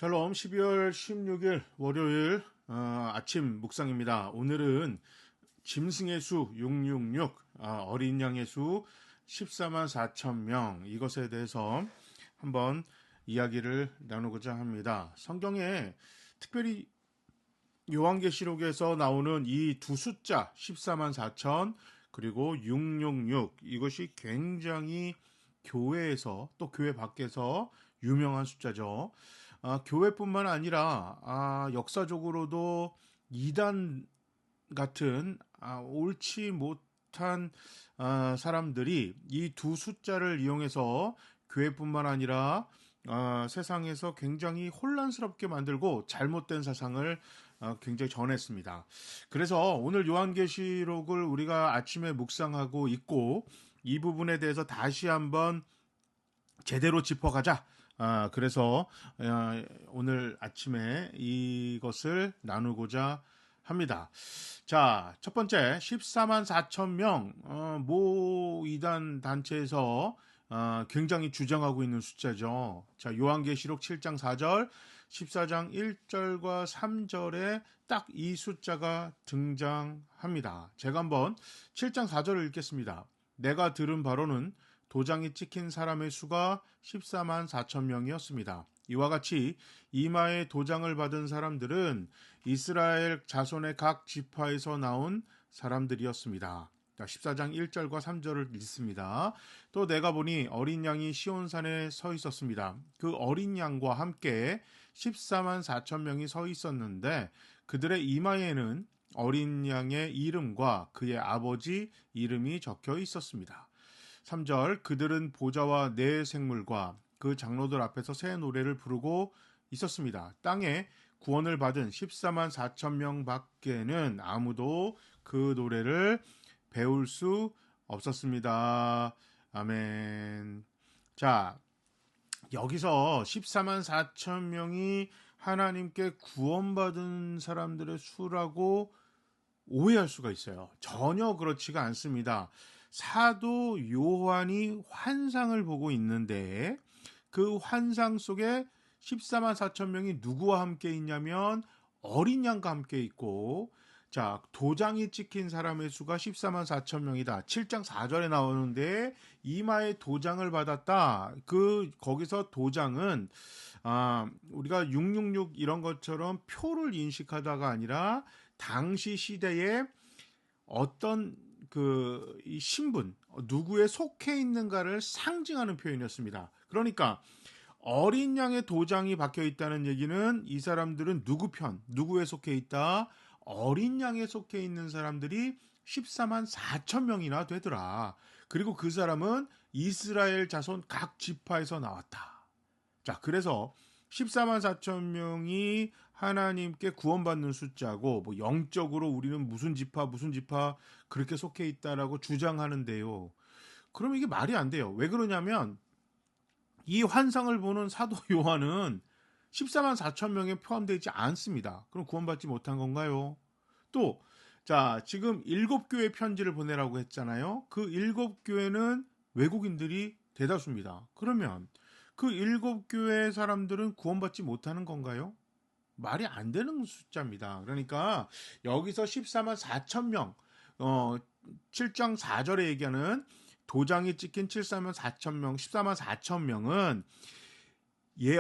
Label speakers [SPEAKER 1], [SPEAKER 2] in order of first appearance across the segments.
[SPEAKER 1] 샬롬 12월 16일 월요일 아침 묵상입니다. 오늘은 짐승의 수 666, 어린 양의 수 14만 4천 명, 이것에 대해서 한번 이야기를 나누고자 합니다. 성경에 특별히 요한계시록에서 나오는 이 두 숫자 14만 4천 그리고 666, 이것이 굉장히 교회에서 또 교회 밖에서 유명한 숫자죠. 교회뿐만 아니라 역사적으로도 이단 같은 옳지 못한 사람들이 이 두 숫자를 이용해서 교회뿐만 아니라 세상에서 굉장히 혼란스럽게 만들고 잘못된 사상을 굉장히 전했습니다. 그래서 오늘 요한계시록을 우리가 아침에 묵상하고 있고 이 부분에 대해서 다시 한번 제대로 짚어가자. 그래서 오늘 아침에 이것을 나누고자 합니다. 자, 첫 번째 14만 4천 명 모 이단 단체에서 굉장히 주장하고 있는 숫자죠. 자, 요한계시록 7장 4절, 14장 1절과 3절에 딱 이 숫자가 등장합니다. 제가 한번 7장 4절을 읽겠습니다. 내가 들은 바로는 도장이 찍힌 사람의 수가 14만 4천 명이었습니다. 이와 같이 이마에 도장을 받은 사람들은 이스라엘 자손의 각 지파에서 나온 사람들이었습니다. 14장 1절과 3절을 읽습니다. 또 내가 보니 어린 양이 시온산에 서 있었습니다. 그 어린 양과 함께 14만 4천 명이 서 있었는데 그들의 이마에는 어린 양의 이름과 그의 아버지 이름이 적혀 있었습니다. 3절 그들은 보좌와 네 생물과 그 장로들 앞에서 새 노래를 부르고 있었습니다. 땅에 구원을 받은 14만 4천 명 밖에는 아무도 그 노래를 배울 수 없었습니다. 아멘. 자, 여기서 14만 4천 명이 하나님께 구원받은 사람들의 수라고 오해할 수가 있어요. 전혀 그렇지가 않습니다. 사도 요한이 환상을 보고 있는데 그 환상 속에 14만 4천 명이 누구와 함께 있냐면 어린 양과 함께 있고, 자, 도장이 찍힌 사람의 수가 14만 4천 명이다. 7장 4절에 나오는데 이마에 도장을 받았다. 거기서 도장은 우리가 666 이런 것처럼 표를 인식하다가 아니라 당시 시대에 어떤 이 신분, 누구에 속해 있는가를 상징하는 표현이었습니다. 그러니까 어린 양의 도장이 박혀 있다는 얘기는 이 사람들은 누구 편, 누구에 속해 있다? 어린 양에 속해 있는 사람들이 14만 4천 명이나 되더라. 그리고 그 사람은 이스라엘 자손 각 지파에서 나왔다. 자, 그래서 14만 4천 명이 하나님께 구원받는 숫자고, 뭐 영적으로 우리는 무슨 지파 그렇게 속해 있다라고 주장하는데요. 그럼 이게 말이 안 돼요. 왜 그러냐면 이 환상을 보는 사도 요한은 14만 4천 명에 포함되지 않습니다. 그럼 구원받지 못한 건가요? 또, 자, 지금 7교회 편지를 보내라고 했잖아요. 그 7교회는 외국인들이 대다수입니다. 그러면 그 7교회 사람들은 구원받지 못하는 건가요? 말이 안 되는 숫자입니다. 그러니까 여기서 14만 4천 명, 7장 4절에 얘기하는 도장이 찍힌 14만 4천 명, 14만 4천 명은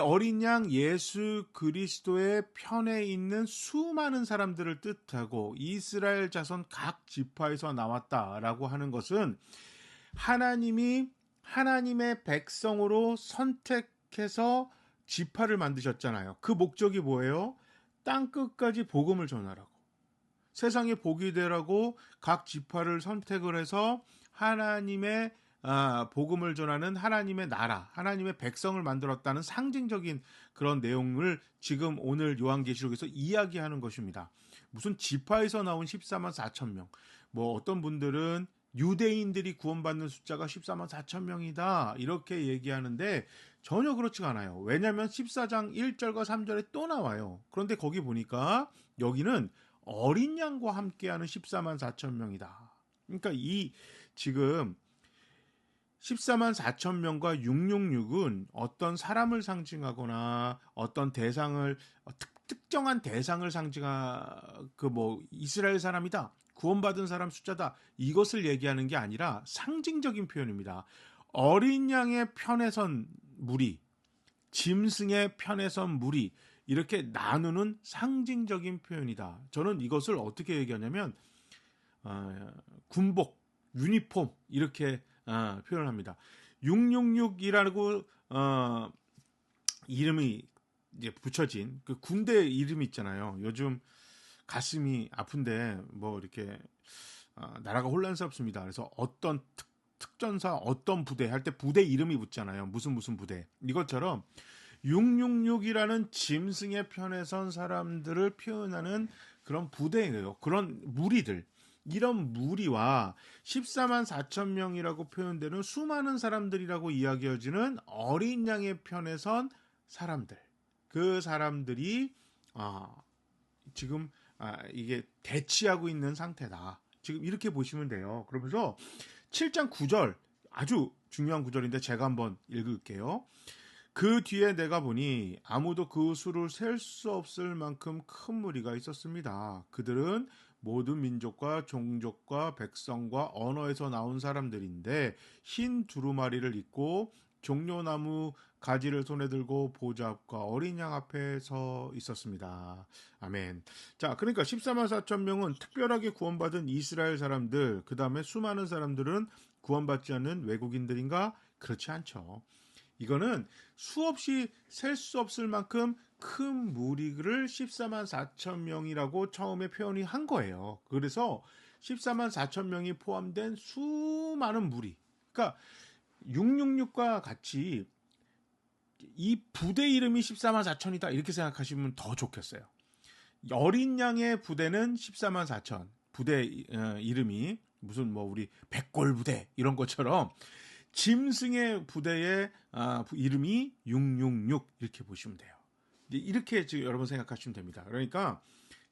[SPEAKER 1] 어린 양 예수 그리스도의 편에 있는 수많은 사람들을 뜻하고 이스라엘 자손 각 지파에서 나왔다라고 하는 것은 하나님이 하나님의 백성으로 선택해서 지파를 만드셨잖아요. 그 목적이 뭐예요? 땅끝까지 복음을 전하라고. 세상에 복이 되라고 각 지파를 선택을 해서 하나님의 복음을 전하는 하나님의 나라, 하나님의 백성을 만들었다는 상징적인 그런 내용을 지금 오늘 요한계시록에서 이야기하는 것입니다. 무슨 지파에서 나온 14만 4천 명. 뭐 어떤 분들은 유대인들이 구원받는 숫자가 14만 4천 명이다 이렇게 얘기하는데 전혀 그렇지가 않아요. 왜냐하면 14장 1절과 3절에 또 나와요. 그런데 거기 보니까 여기는 어린 양과 함께하는 14만 4천 명이다. 그러니까 이 지금 14만 4천 명과 666은 어떤 사람을 상징하거나 어떤 대상을 특정한 대상을 이스라엘 사람이다, 구원받은 사람 숫자다, 이것을 얘기하는 게 아니라 상징적인 표현입니다. 어린 양의 편에 선 무리, 짐승의 편에 선 무리, 이렇게 나누는 상징적인 표현이다. 저는 이것을 어떻게 얘기하냐면 군복, 유니폼 이렇게 표현합니다. 666이라고 이름이 이제 붙여진 그 군대 이름이 있잖아요. 요즘 가슴이 아픈데 뭐 이렇게 나라가 혼란스럽습니다. 그래서 어떤 특전사 어떤 부대 할 때 부대 이름이 붙잖아요. 무슨 부대. 이것처럼 666이라는 짐승의 편에 선 사람들을 표현하는 그런 부대예요. 그런 무리들. 이런 무리와 14만 4천 명이라고 표현되는 수많은 사람들이라고 이야기해지는 어린 양의 편에 선 사람들. 그 사람들이 지금 이게 대치하고 있는 상태다. 지금 이렇게 보시면 돼요. 그러면서 7장 9절 아주 중요한 구절인데 제가 한번 읽을게요. 그 뒤에 내가 보니 아무도 그 수를 셀 수 없을 만큼 큰 무리가 있었습니다. 그들은 모든 민족과 종족과 백성과 언어에서 나온 사람들인데 흰 두루마리를 입고 종려나무 가지를 손에 들고 보좌 앞과 어린 양 앞에 서 있었습니다. 아멘. 자, 그러니까 14만 4천 명은 특별하게 구원받은 이스라엘 사람들, 그 다음에 수많은 사람들은 구원받지 않는 외국인들인가? 그렇지 않죠. 이거는 수없이 셀 수 없을 만큼 큰 무리를 14만 4천 명이라고 처음에 표현이 한 거예요. 그래서 14만 4천 명이 포함된 수많은 무리. 그러니까 666과 같이 이 부대 이름이 14만 4천이다 이렇게 생각하시면 더 좋겠어요. 어린 양의 부대는 14만 4천. 부대 이름이 무슨 우리 백골 부대 이런 것처럼 짐승의 부대의 이름이 666 이렇게 보시면 돼요. 이렇게 지금 여러분 생각하시면 됩니다. 그러니까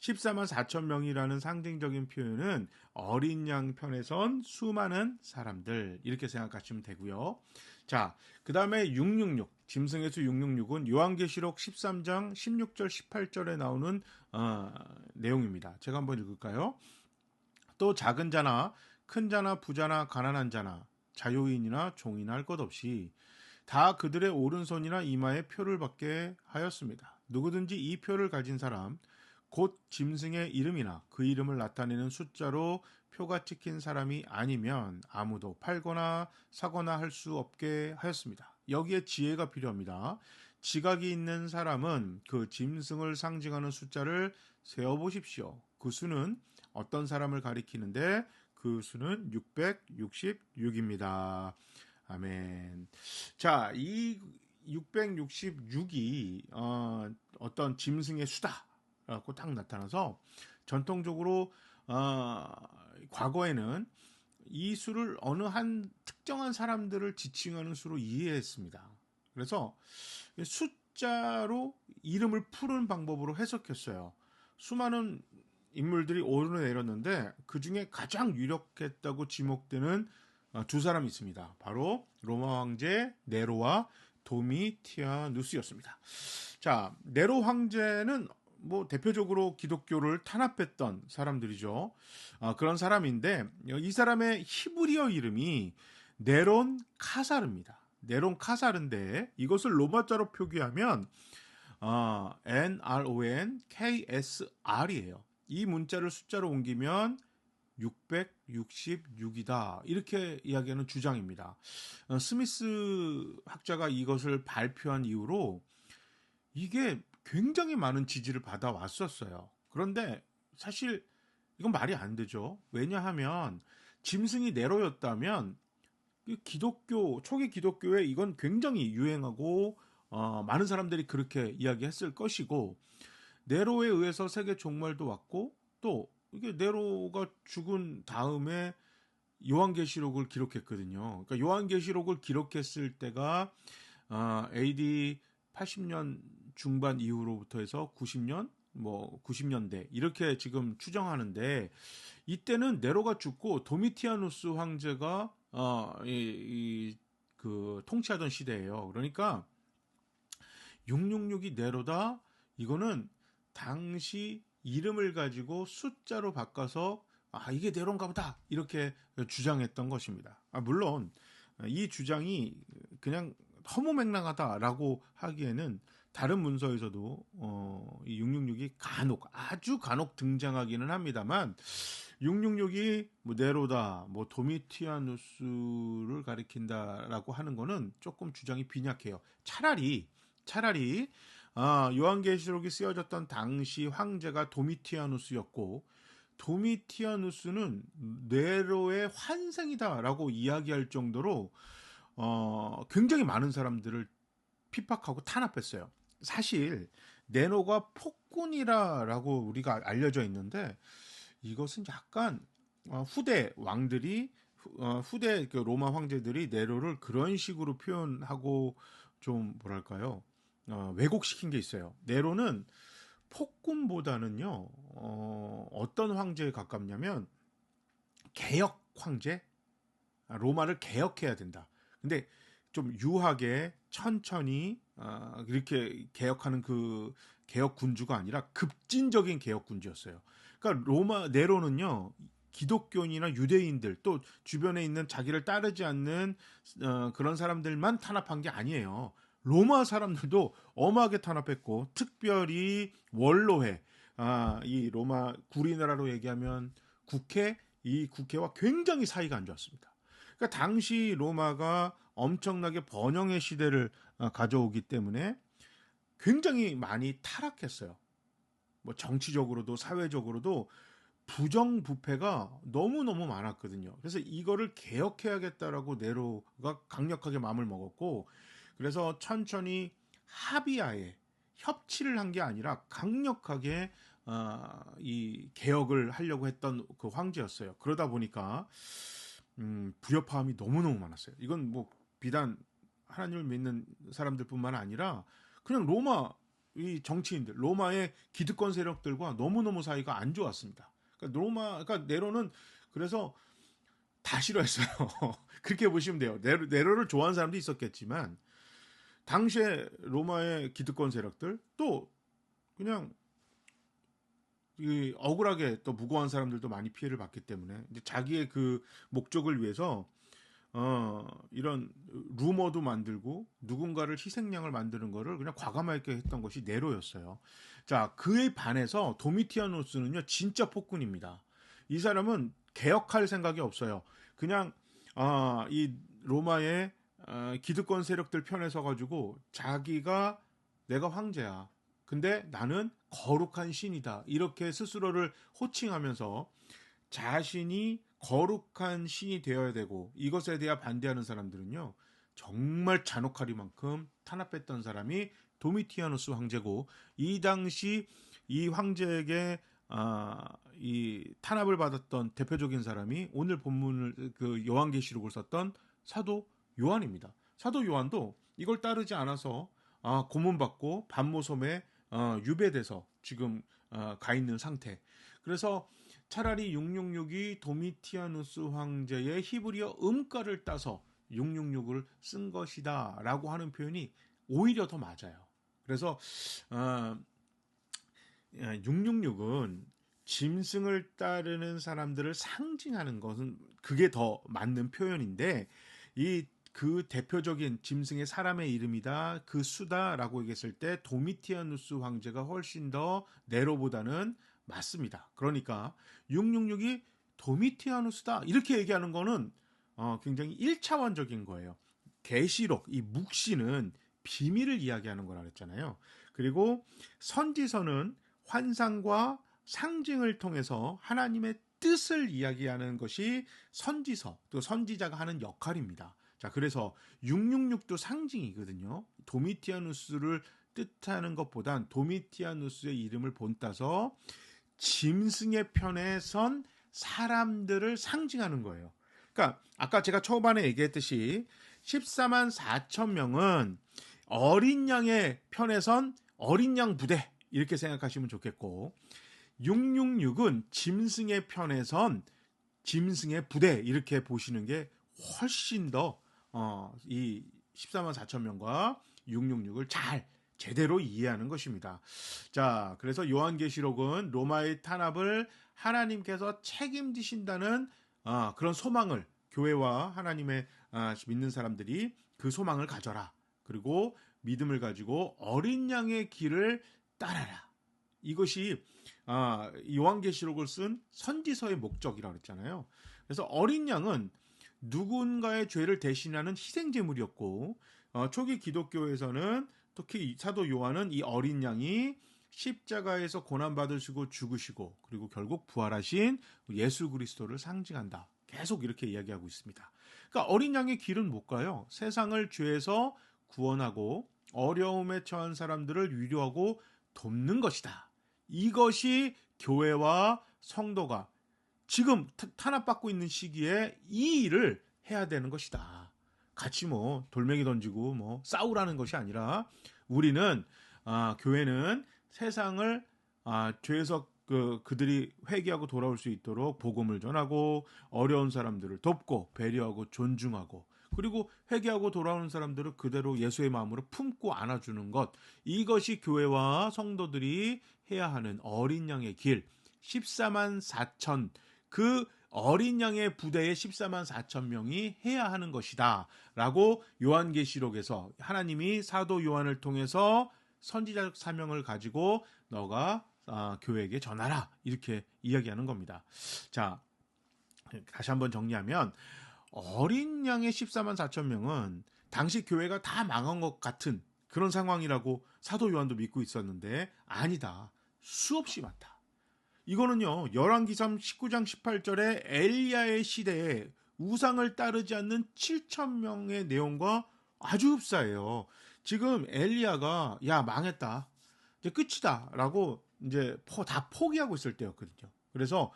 [SPEAKER 1] 14만 4천 명이라는 상징적인 표현은 어린 양 편에 선 수많은 사람들 이렇게 생각하시면 되고요. 자, 그 다음에 666 짐승의 수 666은 요한계시록 13장 16절 18절에 나오는 내용입니다. 제가 한번 읽을까요? 또 작은 자나 큰 자나 부자나 가난한 자나 자유인이나 종이나 할 것 없이 다 그들의 오른손이나 이마에 표를 받게 하였습니다. 누구든지 이 표를 가진 사람, 곧 짐승의 이름이나 그 이름을 나타내는 숫자로 표가 찍힌 사람이 아니면 아무도 팔거나 사거나 할 수 없게 하였습니다. 여기에 지혜가 필요합니다. 지각이 있는 사람은 그 짐승을 상징하는 숫자를 세어보십시오. 그 수는 어떤 사람을 가리키는데 그 수는 666입니다. 아멘. 자, 이 666이 어떤 짐승의 수다라고 딱 나타나서 전통적으로 과거에는 이 수를 어느 한 특정한 사람들을 지칭하는 수로 이해했습니다. 그래서 숫자로 이름을 푸는 방법으로 해석했어요. 수많은 인물들이 오르내렸는데 그 중에 가장 유력했다고 지목되는 두 사람이 있습니다. 바로 로마 황제 네로와 도미티아누스였습니다. 자, 네로 황제는 대표적으로 기독교를 탄압했던 사람들이죠. 그런 사람인데 이 사람의 히브리어 이름이 네론 카사르입니다. 네론 카사르인데 이것을 로마자로 표기하면 NRONKSR이에요. 이 문자를 숫자로 옮기면 666이다. 이렇게 이야기하는 주장입니다. 스미스 학자가 이것을 발표한 이후로 이게 굉장히 많은 지지를 받아왔었어요. 그런데 사실 이건 말이 안 되죠. 왜냐하면 짐승이 네로였다면 초기 기독교에 이건 굉장히 유행하고 많은 사람들이 그렇게 이야기했을 것이고 네로에 의해서 세계 종말도 왔고 또 이게 네로가 죽은 다음에 요한계시록을 기록했거든요. 그러니까 요한계시록을 기록했을 때가 AD 80년 중반 이후로부터 해서 90년, 90년대 이렇게 지금 추정하는데 이때는 네로가 죽고 도미티아누스 황제가 그 통치하던 시대예요. 그러니까 666이 네로다. 이거는 당시 이름을 가지고 숫자로 바꿔서 이게 네로인가 보다 이렇게 주장했던 것입니다. 물론 이 주장이 그냥 허무맹랑하다라고 하기에는 다른 문서에서도 이 666이 아주 간혹 등장하기는 합니다만 666이 뭐 네로다, 뭐 도미티아누스를 가리킨다라고 하는 거는 조금 주장이 빈약해요. 차라리 요한계시록이 쓰여졌던 당시 황제가 도미티아누스였고 도미티아누스는 네로의 환생이다라고 이야기할 정도로 굉장히 많은 사람들을 핍박하고 탄압했어요. 사실 네로가 폭군이라고 우리가 알려져 있는데 이것은 약간 후대 왕들이 후대 그 로마 황제들이 네로를 그런 식으로 표현하고 좀 뭐랄까요 왜곡시킨 게 있어요. 네로는 폭군보다는요 어떤 황제에 가깝냐면 개혁 황제, 로마를 개혁해야 된다. 근데 좀 유하게 천천히 이렇게 개혁하는 그 개혁 군주가 아니라 급진적인 개혁 군주였어요. 그러니까 네로는요 기독교인이나 유대인들 또 주변에 있는 자기를 따르지 않는 그런 사람들만 탄압한 게 아니에요. 로마 사람들도 엄하게 탄압했고 특별히 원로회 이 로마 구리나라로 얘기하면 이 국회와 굉장히 사이가 안 좋았습니다. 그러니까 당시 로마가 엄청나게 번영의 시대를 가져오기 때문에 굉장히 많이 타락했어요. 뭐 정치적으로도 사회적으로도 부정부패가 너무너무 많았거든요. 그래서 이거를 개혁해야겠다라고 네로가 강력하게 마음을 먹었고 그래서 천천히 합의하에 협치를 한 게 아니라 강력하게 이 개혁을 하려고 했던 그 황제였어요. 그러다 보니까 불협화음이 너무너무 많았어요. 이건 뭐 비단 하나님을 믿는 사람들뿐만 아니라 그냥 로마 이 정치인들, 로마의 기득권 세력들과 너무너무 사이가 안 좋았습니다. 그러니까 네로는 그래서 다 싫어했어요. 그렇게 보시면 돼요. 네로를 좋아하는 사람도 있었겠지만 당시에 로마의 기득권 세력들 또 그냥 이 억울하게 또 무고한 사람들도 많이 피해를 봤기 때문에 이제 자기의 그 목적을 위해서 이런 루머도 만들고 누군가를 희생양을 만드는 거를 그냥 과감하게 했던 것이 네로였어요. 자, 그에 반해서 도미티아누스는요 진짜 폭군입니다. 이 사람은 개혁할 생각이 없어요. 그냥 이 로마의 기득권 세력들 편에 서가지고 자기가 내가 황제야. 근데 나는 거룩한 신이다. 이렇게 스스로를 호칭하면서 자신이 거룩한 신이 되어야 되고 이것에 대해 반대하는 사람들은요. 정말 잔혹하리만큼 탄압했던 사람이 도미티아누스 황제고 이 당시 이 황제에게 이 탄압을 받았던 대표적인 사람이 오늘 본문을 그 요한계시록을 썼던 사도 요한입니다. 사도 요한도 이걸 따르지 않아서 고문받고 반모섬에 유배돼서 지금 가 있는 상태. 그래서 차라리 666이 도미티아누스 황제의 히브리어 음가를 따서 666을 쓴 것이다 라고 하는 표현이 오히려 더 맞아요. 그래서 666은 짐승을 따르는 사람들을 상징하는 것은 그게 더 맞는 표현인데 그 대표적인 짐승의 사람의 이름이다 그 수다라고 얘기했을 때 도미티아누스 황제가 훨씬 더 네로보다는 맞습니다. 그러니까 666이 도미티아누스다 이렇게 얘기하는 거는 굉장히 1차원적인 거예요. 계시록 이 묵시는 비밀을 이야기하는 거라 그랬잖아요. 그리고 선지서는 환상과 상징을 통해서 하나님의 뜻을 이야기하는 것이 선지서 또 선지자가 하는 역할입니다. 자, 그래서 666도 상징이거든요. 도미티아누스를 뜻하는 것보단 도미티아누스의 이름을 본따서 짐승의 편에 선 사람들을 상징하는 거예요. 그러니까 아까 제가 초반에 얘기했듯이 14만 4천 명은 어린 양의 편에 선 어린 양 부대 이렇게 생각하시면 좋겠고 666은 짐승의 편에 선 짐승의 부대 이렇게 보시는 게 훨씬 더 이 14만 4천 명과 666을 잘 제대로 이해하는 것입니다. 자, 그래서 요한계시록은 로마의 탄압을 하나님께서 책임지신다는 그런 소망을 교회와 하나님의 믿는 사람들이 그 소망을 가져라. 그리고 믿음을 가지고 어린 양의 길을 따라라. 이것이 요한계시록을 쓴 선지서의 목적이라고 했잖아요. 그래서 어린 양은 누군가의 죄를 대신하는 희생제물이었고 초기 기독교에서는 특히 사도 요한은 이 어린 양이 십자가에서 고난받으시고 죽으시고 그리고 결국 부활하신 예수 그리스도를 상징한다. 계속 이렇게 이야기하고 있습니다. 그러니까 어린 양의 길은 뭘까요? 세상을 죄에서 구원하고 어려움에 처한 사람들을 위로하고 돕는 것이다. 이것이 교회와 성도가 지금 탄압받고 있는 시기에 이 일을 해야 되는 것이다. 같이 뭐 돌멩이 던지고 뭐 싸우라는 것이 아니라 우리는 교회는 세상을 죄에서 그들이 회개하고 돌아올 수 있도록 복음을 전하고 어려운 사람들을 돕고 배려하고 존중하고 그리고 회개하고 돌아오는 사람들을 그대로 예수의 마음으로 품고 안아주는 것, 이것이 교회와 성도들이 해야 하는 어린 양의 길, 14만 4천 그 어린 양의 부대에 14만 4천 명이 해야 하는 것이다 라고 요한계시록에서 하나님이 사도 요한을 통해서 선지자적 사명을 가지고 너가 교회에게 전하라 이렇게 이야기하는 겁니다. 자, 다시 한번 정리하면 어린 양의 14만 4천 명은 당시 교회가 다 망한 것 같은 그런 상황이라고 사도 요한도 믿고 있었는데 아니다. 수없이 많다. 이거는요, 열왕기상 19장 18절에 엘리야의 시대에 우상을 따르지 않는 7천 명의 내용과 아주 흡사해요. 지금 엘리야가 야 망했다, 이제 끝이다라고 이제 다 포기하고 있을 때였거든요. 그래서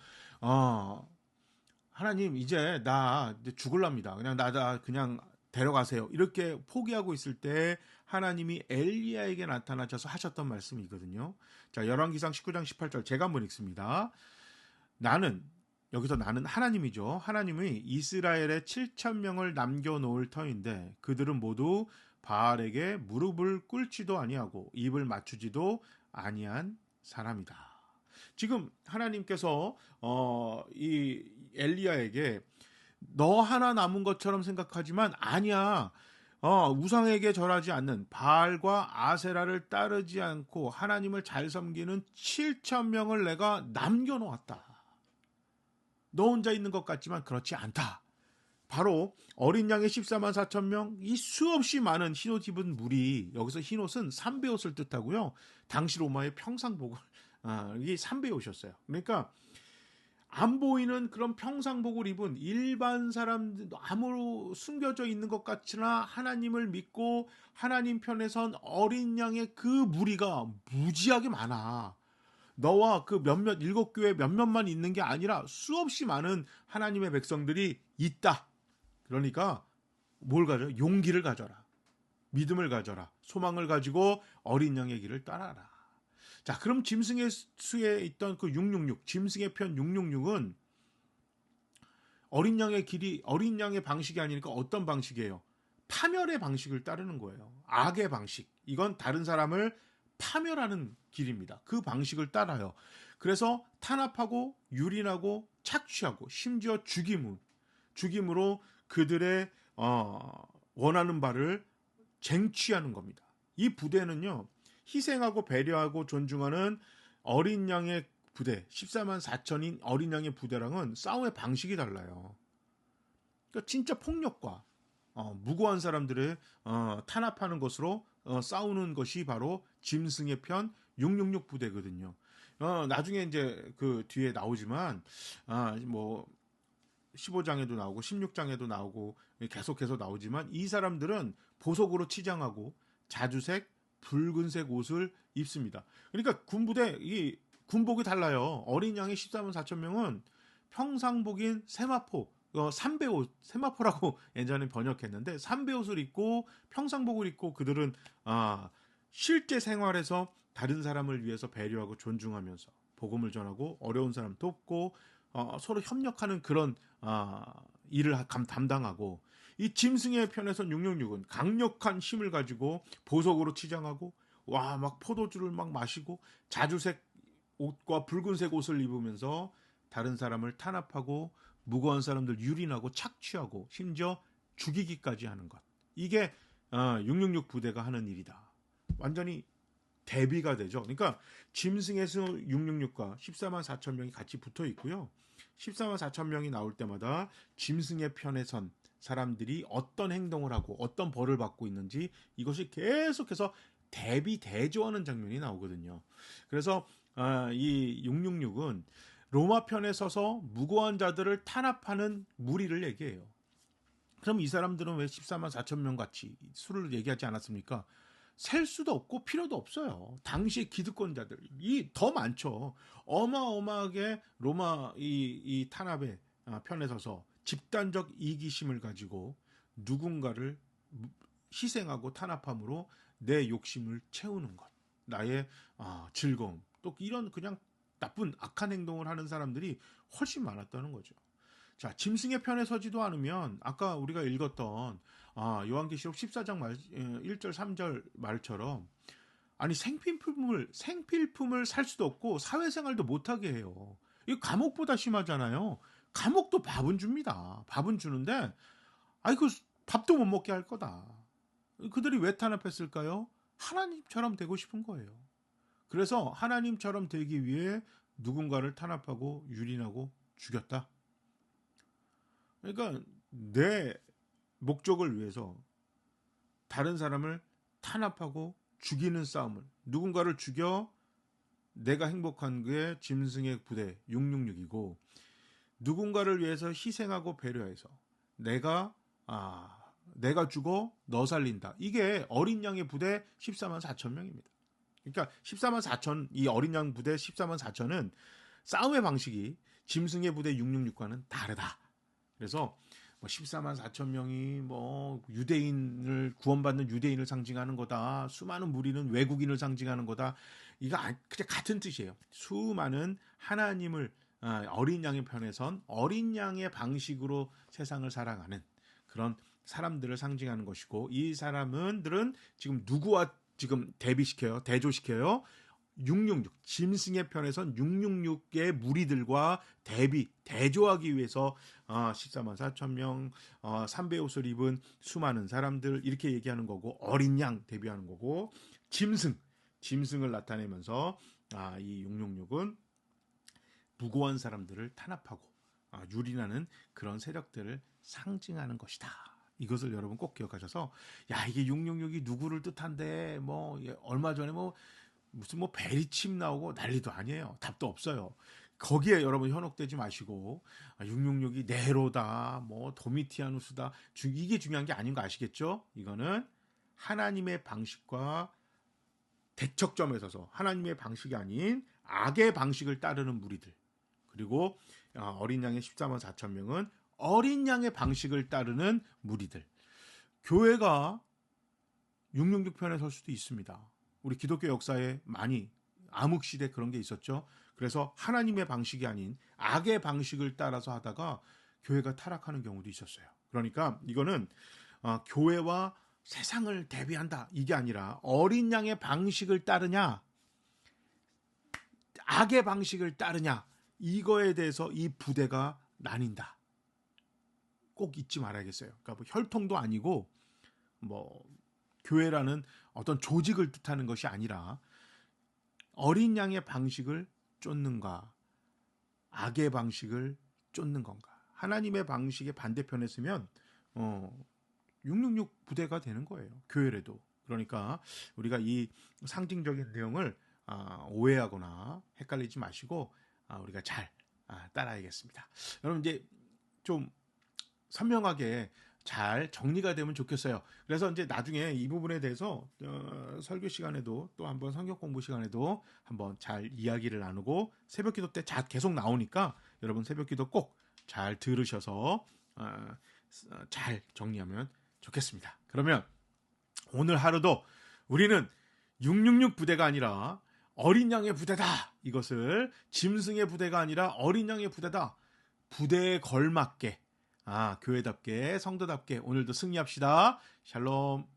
[SPEAKER 1] 하나님 이제 나 이제 죽을랍니다. 그냥 나 그냥 데려가세요. 이렇게 포기하고 있을 때 하나님이 엘리야에게 나타나셔서 하셨던 말씀이거든요. 자, 열왕기상 19장 18절 제가 한번 읽습니다. 여기서 나는 하나님이죠. 하나님이 이스라엘에 7천 명을 남겨놓을 터인데 그들은 모두 바알에게 무릎을 꿇지도 아니하고 입을 맞추지도 아니한 사람이다. 지금 하나님께서 이 엘리야에게 너 하나 남은 것처럼 생각하지만 아니야. 우상에게 절하지 않는 바알과 아세라를 따르지 않고 하나님을 잘 섬기는 7천 명을 내가 남겨놓았다. 너 혼자 있는 것 같지만 그렇지 않다. 바로 어린 양의 14만 4천 명, 이 수없이 많은 흰옷 입은 무리, 여기서 흰옷은 삼배옷을 뜻하고요. 당시 로마의 평상복을 이게 삼배옷이었어요. 그러니까 안 보이는 그런 평상복을 입은 일반 사람들, 아무로 숨겨져 있는 것 같으나 하나님을 믿고 하나님 편에 선 어린 양의 그 무리가 무지하게 많아. 너와 그 몇몇 일곱 교회 몇몇만 있는 게 아니라 수없이 많은 하나님의 백성들이 있다. 그러니까 뭘 가져? 용기를 가져라. 믿음을 가져라. 소망을 가지고 어린 양의 길을 따라라. 자, 그럼 짐승의 수에 있던 그 666, 짐승의 편 666은 어린 양의 방식이 아니니까 어떤 방식이에요? 파멸의 방식을 따르는 거예요. 악의 방식. 이건 다른 사람을 파멸하는 길입니다. 그 방식을 따라요. 그래서 탄압하고 유린하고 착취하고 심지어 죽임으로 그들의 원하는 바를 쟁취하는 겁니다. 이 부대는요, 희생하고 배려하고 존중하는 어린 양의 부대, 14만 4천인 어린 양의 부대랑은 싸움의 방식이 달라요. 그러니까 진짜 폭력과 무고한 사람들을 탄압하는 것으로 싸우는 것이 바로 짐승의 편 666 부대거든요. 나중에 이제 그 뒤에 나오지만 뭐 15장에도 나오고 16장에도 나오고 계속해서 나오지만 이 사람들은 보석으로 치장하고 자주색, 붉은색 옷을 입습니다. 그러니까 군부대 이 군복이 달라요. 어린 양의 14만 4천 명은 평상복인 세마포, 삼배옷, 세마포라고 예전에 번역했는데 삼배옷을 입고 평상복을 입고 그들은 실제 생활에서 다른 사람을 위해서 배려하고 존중하면서 복음을 전하고 어려운 사람 돕고 서로 협력하는 그런 일을 담당하고 이 짐승의 편에선 666은 강력한 힘을 가지고 보석으로 치장하고 와 막 포도주를 막 마시고 자주색 옷과 붉은색 옷을 입으면서 다른 사람을 탄압하고 무고한 사람들 유린하고 착취하고 심지어 죽이기까지 하는 것. 이게 666 부대가 하는 일이다. 완전히 대비가 되죠. 그러니까 짐승에서 666과 14만 4천 명이 같이 붙어 있고요. 14만 4천 명이 나올 때마다 짐승의 편에 선 사람들이 어떤 행동을 하고 어떤 벌을 받고 있는지 이것이 계속해서 대비 대조하는 장면이 나오거든요. 그래서 이 666은 로마 편에 서서 무고한 자들을 탄압하는 무리를 얘기해요. 그럼 이 사람들은 왜 14만 4천 명 같이 수를 얘기하지 않았습니까? 셀 수도 없고 필요도 없어요. 당시 기득권자들이 더 많죠. 어마어마하게 로마 이 탄압의 편에 서서 집단적 이기심을 가지고 누군가를 희생하고 탄압함으로 내 욕심을 채우는 것, 나의 즐거움, 또 이런 그냥 나쁜 악한 행동을 하는 사람들이 훨씬 많았다는 거죠. 자, 짐승의 편에 서지도 않으면 아까 우리가 읽었던 요한계시록 14장 1절 3절 말처럼 아니 생필품을 살 수도 없고 사회생활도 못하게 해요. 이 감옥보다 심하잖아요. 감옥도 밥은 줍니다. 밥은 주는데 그 밥도 못 먹게 할 거다. 그들이 왜 탄압했을까요? 하나님처럼 되고 싶은 거예요. 그래서 하나님처럼 되기 위해 누군가를 탄압하고 유린하고 죽였다. 그러니까 내 목적을 위해서 다른 사람을 탄압하고 죽이는 싸움을, 누군가를 죽여 내가 행복한 게 짐승의 부대 666이고 누군가를 위해서 희생하고 배려해서 내가 죽어 너 살린다. 이게 어린 양의 부대 14만 4천 명입니다. 그러니까 14만 4천, 이 어린 양 부대 14만 4천은 싸움의 방식이 짐승의 부대 666과는 다르다. 그래서 14만 4천 명이 유대인을 구원받는 유대인을 상징하는 거다. 수많은 무리는 외국인을 상징하는 거다. 이거 그냥 같은 뜻이에요. 수많은 하나님을 어린 양의 편에 선 어린 양의 방식으로 세상을 살아가는 그런 사람들을 상징하는 것이고 이 사람들은 지금 누구와 지금 대조시켜요. 666 짐승의 편에선 666의 무리들과 대조하기 위해서 14만 4천 명 3배 옷을 입은 수많은 사람들 이렇게 얘기하는 거고 어린 양 대비하는 거고 짐승을 나타내면서 이 666은 무고한 사람들을 탄압하고 유린하는 그런 세력들을 상징하는 것이다. 이것을 여러분 꼭 기억하셔서 이게 666이 누구를 뜻한데 얼마 전에 무슨 베리칩 나오고 난리도 아니에요. 답도 없어요. 거기에 여러분 현혹되지 마시고 666이 네로다, 도미티아누스다 이게 중요한 게 아닌 거 아시겠죠? 이거는 하나님의 방식과 대척점에 서서 하나님의 방식이 아닌 악의 방식을 따르는 무리들 그리고 어린 양의 14만 4천 명은 어린 양의 방식을 따르는 무리들. 교회가 666편에 설 수도 있습니다. 우리 기독교 역사에 많이 암흑시대 그런 게 있었죠. 그래서 하나님의 방식이 아닌 악의 방식을 따라서 하다가 교회가 타락하는 경우도 있었어요. 그러니까 이거는 교회와 세상을 대비한다 이게 아니라 어린 양의 방식을 따르냐 악의 방식을 따르냐 이거에 대해서 이 부대가 나뉜다. 꼭 잊지 말아야겠어요. 그러니까 혈통도 아니고 교회라는 어떤 조직을 뜻하는 것이 아니라 어린 양의 방식을 쫓는가 악의 방식을 쫓는 건가. 하나님의 방식의 반대편에 서면 666 부대가 되는 거예요. 교회라도. 그러니까 우리가 이 상징적인 내용을 오해하거나 헷갈리지 마시고 우리가 잘 따라야겠습니다. 여러분 이제 좀 선명하게 잘 정리가 되면 좋겠어요. 그래서 이제 나중에 이 부분에 대해서 설교 시간에도 또 한번 성경 공부 시간에도 한번 잘 이야기를 나누고 새벽기도 때 계속 나오니까 여러분 새벽기도 꼭 잘 들으셔서 잘 정리하면 좋겠습니다. 그러면 오늘 하루도 우리는 666 부대가 아니라 어린 양의 부대다. 이것을 짐승의 부대가 아니라 어린 양의 부대다. 부대에 걸맞게 교회답게, 성도답게 오늘도 승리합시다. 샬롬.